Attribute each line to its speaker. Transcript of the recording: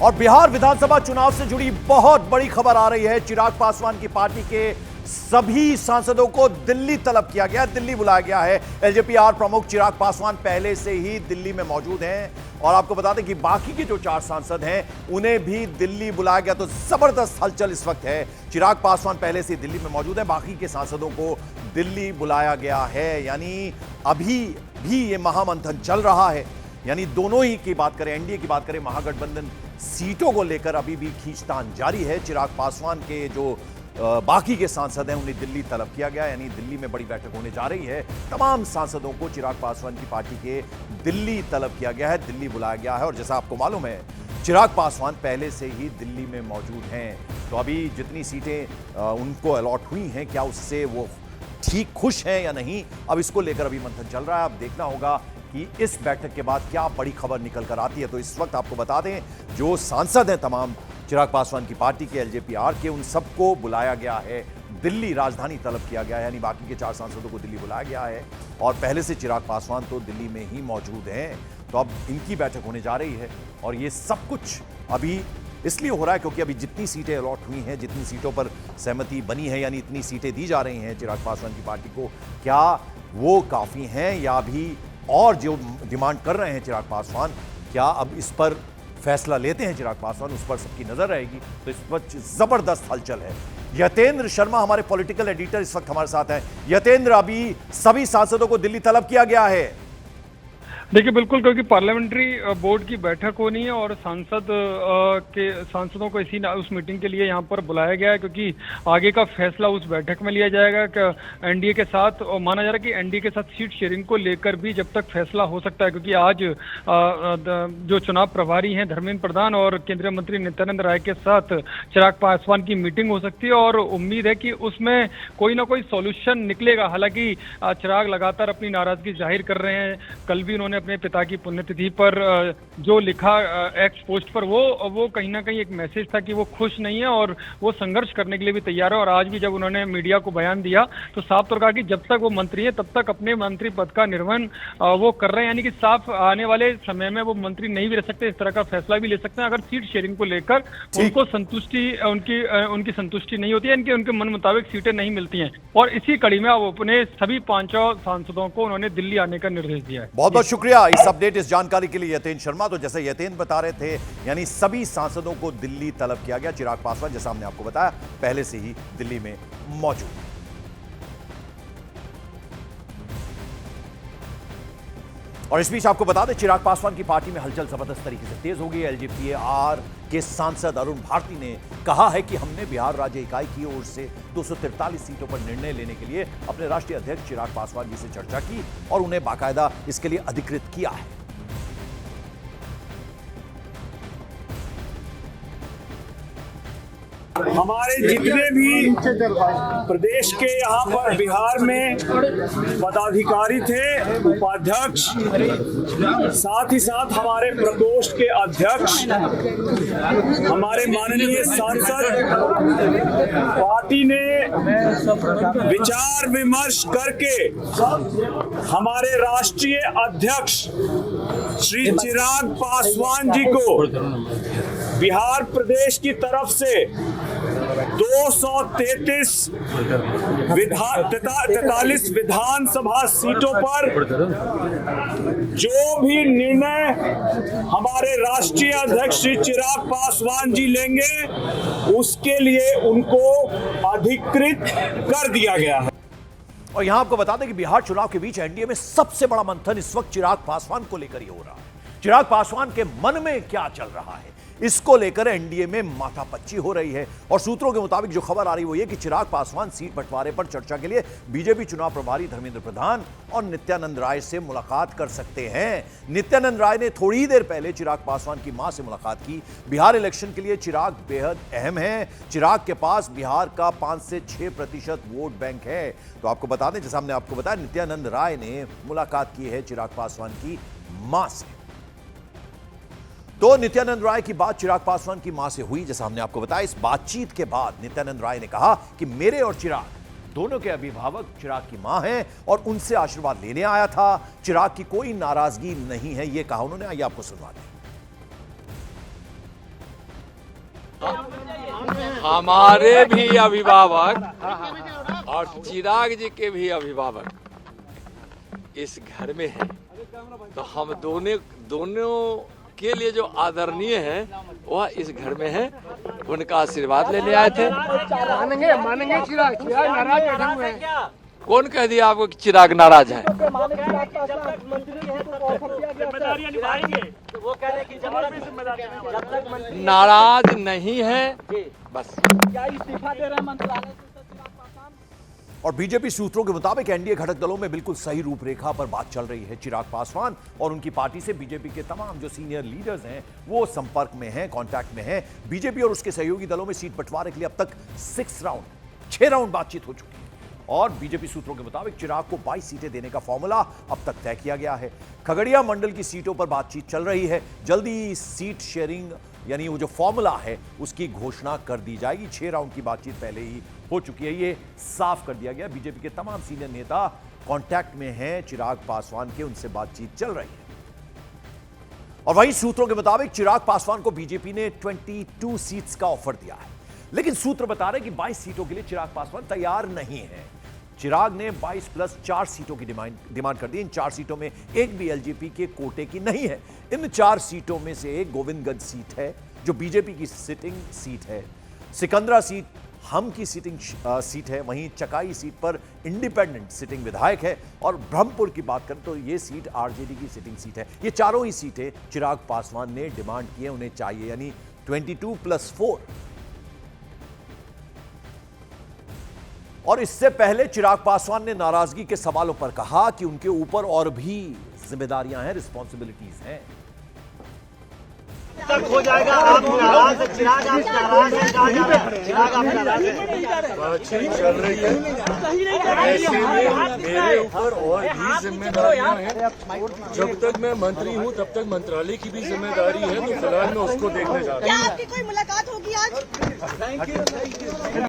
Speaker 1: और बिहार विधानसभा चुनाव से जुड़ी बहुत बड़ी खबर आ रही है। चिराग पासवान की पार्टी के सभी सांसदों को दिल्ली तलब किया गया, दिल्ली बुलाया गया है। एलजेपी प्रमुख चिराग पासवान पहले से ही दिल्ली में मौजूद हैं और आपको बता दें कि बाकी के जो 4 सांसद हैं उन्हें भी दिल्ली बुलाया गया। तो जबरदस्त हलचल इस वक्त है। चिराग पासवान पहले से दिल्ली में मौजूद हैं, बाकी के सांसदों को दिल्ली बुलाया गया है। यानी अभी भी ये महामंथन चल रहा है। यानी दोनों ही की बात करें, एनडीए की बात करें, महागठबंधन सीटों को लेकर अभी भी खींचतान जारी है। चिराग पासवान के जो बाकी के सांसद हैं उन्हें दिल्ली तलब किया गया, यानी दिल्ली में बड़ी बैठक होने जा रही है। तमाम सांसदों को चिराग पासवान की पार्टी के दिल्ली तलब किया गया है, दिल्ली बुलाया गया है। और जैसा आपको मालूम है, चिराग पासवान पहले से ही दिल्ली में मौजूद हैं। तो अभी जितनी सीटें उनको अलॉट हुई हैं, क्या उससे वो ठीक खुश हैं या नहीं, अब इसको लेकर अभी मंथन चल रहा है। अब देखना होगा कि इस बैठक के बाद क्या बड़ी खबर निकल कर आती है। तो इस वक्त आपको बता दें, जो सांसद हैं तमाम चिराग पासवान की पार्टी के, एलजेपी के, उन सबको बुलाया गया है दिल्ली, राजधानी तलब किया गया है। यानी बाकी के 4 सांसदों को दिल्ली बुलाया गया है और पहले से चिराग पासवान तो दिल्ली में ही मौजूद हैं। तो अब इनकी बैठक होने जा रही है और ये सब कुछ अभी इसलिए हो रहा है क्योंकि अभी जितनी सीटें अलॉट हुई हैं, जितनी सीटों पर सहमति बनी है, यानी इतनी सीटें दी जा रही हैं चिराग पासवान की पार्टी को, क्या वो काफ़ी हैं या अभी और जो डिमांड कर रहे हैं चिराग पासवान, क्या अब इस पर फैसला लेते हैं चिराग पासवान, उस पर सबकी नजर रहेगी। तो इस पर जबरदस्त हलचल है। यतेंद्र शर्मा हमारे पॉलिटिकल एडिटर इस वक्त हमारे साथ हैं। यतेंद्र, अभी सभी सांसदों को दिल्ली तलब किया गया है।
Speaker 2: देखिए बिल्कुल, क्योंकि पार्लियामेंट्री बोर्ड की बैठक होनी है और सांसदों को उस मीटिंग के लिए यहाँ पर बुलाया गया है, क्योंकि आगे का फैसला उस बैठक में लिया जाएगा कि एनडीए के साथ, और माना जा रहा है कि एनडीए के साथ सीट शेयरिंग को लेकर भी जब तक फैसला हो सकता है, क्योंकि आज जो चुनाव प्रभारी हैं धर्मेंद्र प्रधान और केंद्रीय मंत्री नित्यानंद राय के साथ चिराग पासवान की मीटिंग हो सकती है और उम्मीद है कि उसमें कोई ना कोई सॉल्यूशन निकलेगा। हालांकि चिराग लगातार अपनी नाराजगी जाहिर कर रहे हैं। कल भी उन्होंने अपने पिता की पुण्यतिथि पर जो लिखा एक्स पोस्ट पर, वो कहीं ना कहीं एक मैसेज था कि वो खुश नहीं है और वो संघर्ष करने के लिए भी तैयार है। और आज भी जब उन्होंने मीडिया को बयान दिया तो साफ तौर कहा कि जब तक वो मंत्री है तब तक अपने मंत्री पद का निर्वहन वो कर रहे हैं, यानी कि साफ आने वाले समय में वो मंत्री नहीं भी रह सकते, इस तरह का फैसला भी ले सकते हैं अगर सीट शेयरिंग को लेकर उनको उनकी संतुष्टि नहीं होती है, इनके उनके मन मुताबिक सीटें नहीं मिलती हैं। और इसी कड़ी में अब अपने सभी 5 सांसदों को उन्होंने दिल्ली आने का निर्देश दिया है।
Speaker 1: बहुत बहुत शुक्रिया इस अपडेट, इस जानकारी के लिए यतेंद्र शर्मा। तो जैसे यतेंद्र बता रहे थे, यानी सभी सांसदों को दिल्ली तलब किया गया। चिराग पासवान, जैसा हमने आपको बताया, पहले से ही दिल्ली में मौजूद है। और इस बीच आपको बता दें, चिराग पासवान की पार्टी में हलचल जबरदस्त तरीके से तेज हो गई है। एलजेपी के सांसद अरुण भारती ने कहा है कि हमने बिहार राज्य इकाई की ओर से 243 सीटों पर निर्णय लेने के लिए अपने राष्ट्रीय अध्यक्ष चिराग पासवान जी से चर्चा की और उन्हें बाकायदा इसके लिए अधिकृत किया है।
Speaker 3: हमारे जितने भी प्रदेश के यहाँ पर बिहार में पदाधिकारी थे, उपाध्यक्ष, साथ ही साथ हमारे प्रकोष्ठ के अध्यक्ष, हमारे माननीय सांसद, पार्टी ने विचार विमर्श करके हमारे राष्ट्रीय अध्यक्ष श्री चिराग पासवान जी को बिहार प्रदेश की तरफ से 243 विधानसभा सीटों पर जो भी निर्णय हमारे राष्ट्रीय अध्यक्ष श्री चिराग पासवान जी लेंगे, उसके लिए उनको अधिकृत कर दिया गया है।
Speaker 1: और यहां आपको बता दें कि बिहार चुनाव के बीच एनडीए में सबसे बड़ा मंथन इस वक्त चिराग पासवान को लेकर ही हो रहा है। चिराग पासवान के मन में क्या चल रहा है, इसको लेकर एनडीए में माथापच्ची हो रही है। और सूत्रों के मुताबिक जो खबर आ रही है वो ये कि चिराग पासवान सीट बंटवारे पर चर्चा के लिए बीजेपी चुनाव प्रभारी धर्मेंद्र प्रधान और नित्यानंद राय से मुलाकात कर सकते हैं। नित्यानंद राय ने थोड़ी ही देर पहले चिराग पासवान की मां से मुलाकात की। बिहार इलेक्शन के लिए चिराग बेहद अहम है। चिराग के पास बिहार का 5 से 6% वोट बैंक है। तो आपको बता दें, जैसा हमने आपको बताया, नित्यानंद राय ने मुलाकात की है चिराग पासवान की मां से। तो नित्यानंद राय की बात चिराग पासवान की मां से हुई, जैसा हमने आपको बताया। इस बातचीत के बाद नित्यानंद राय ने कहा कि मेरे और चिराग दोनों के अभिभावक चिराग की मां हैं और उनसे आशीर्वाद लेने आया था। चिराग की कोई नाराजगी नहीं है, यह कहा उन्होंने। आइए आपको सुनवा दें।
Speaker 4: हमारे भी अभिभावक और चिराग जी के भी अभिभावक इस घर में हैं, तो हम दोनों के लिए जो आदरणीय है वह इस घर में है, उनका आशीर्वाद लेने आए थे।
Speaker 5: मानेंगे चिराग नाराज बैठे हुए हैं।
Speaker 4: कौन कह दिया आपको कि चिराग नाराज है? नाराज नहीं है, बस।
Speaker 1: और बीजेपी सूत्रों के मुताबिक एनडीए घटक दलों में बिल्कुल सही रूपरेखा पर बात चल रही है। चिराग पासवान और उनकी पार्टी से बीजेपी के तमाम जो सीनियर लीडर्स हैं वो संपर्क में हैं, कांटेक्ट में हैं। बीजेपी और उसके सहयोगी दलों में सीट बंटवारे के लिए अब तक 6 राउंड बातचीत हो चुकी है और बीजेपी सूत्रों के मुताबिक चिराग को 22 सीटें देने का फॉर्मूला अब तक तय किया गया है। खगड़िया मंडल की सीटों पर बातचीत चल रही है। जल्दी सीट शेयरिंग यानी वो जो फॉर्मूला है उसकी घोषणा कर दी जाएगी। 6 राउंड की बातचीत पहले ही हो चुकी है, ये साफ कर दिया गया। बीजेपी के तमाम सीनियर नेता कांटेक्ट में हैं चिराग पासवान के, उनसे बातचीत चल रही है। और वहीं सूत्रों के मुताबिक चिराग पासवान को बीजेपी ने 22 सीट्स का ऑफर दिया है, लेकिन सूत्र बता रहे हैं कि 22 सीटों के लिए चिराग पासवान तैयार नहीं है। चिराग ने 22 + 4 सीटों की डिमांड कर दी। इन 4 सीटों में एक भी एलजेपी के कोटे की नहीं है। इन 4 सीटों में से एक गोविंदगंज सीट है जो बीजेपी की सिटिंग सीट है। सिकंदरा सीट हम की सिटिंग सीट है। वहीं चकाई सीट पर इंडिपेंडेंट सिटिंग विधायक है और ब्रह्मपुर की बात करें तो यह सीट आरजेडी की सिटिंग सीट है। ये चारों ही सीटें चिराग पासवान ने डिमांड की है, उन्हें चाहिए, यानी 22 + 4। और इससे पहले चिराग पासवान ने नाराजगी के सवालों पर कहा कि उनके ऊपर और भी जिम्मेदारियां हैं, रिस्पॉन्सिबिलिटीज हैं।
Speaker 6: तक हो जाएगा, आप नाराज हैं, चिराग आप नाराज हैं, चिराग आप नाराज हैं।
Speaker 7: बातचीत चल रही है, ऐसे में मेरे ऊपर और भी जिम्मेदारियां हैं। जब तक मैं मंत्री हूं तब तक मंत्रालय की भी जिम्मेदारी है, तो फिलहाल मैं उसको देखने जा रहा हूं।
Speaker 8: क्या आपकी कोई मुलाकात होगी आज?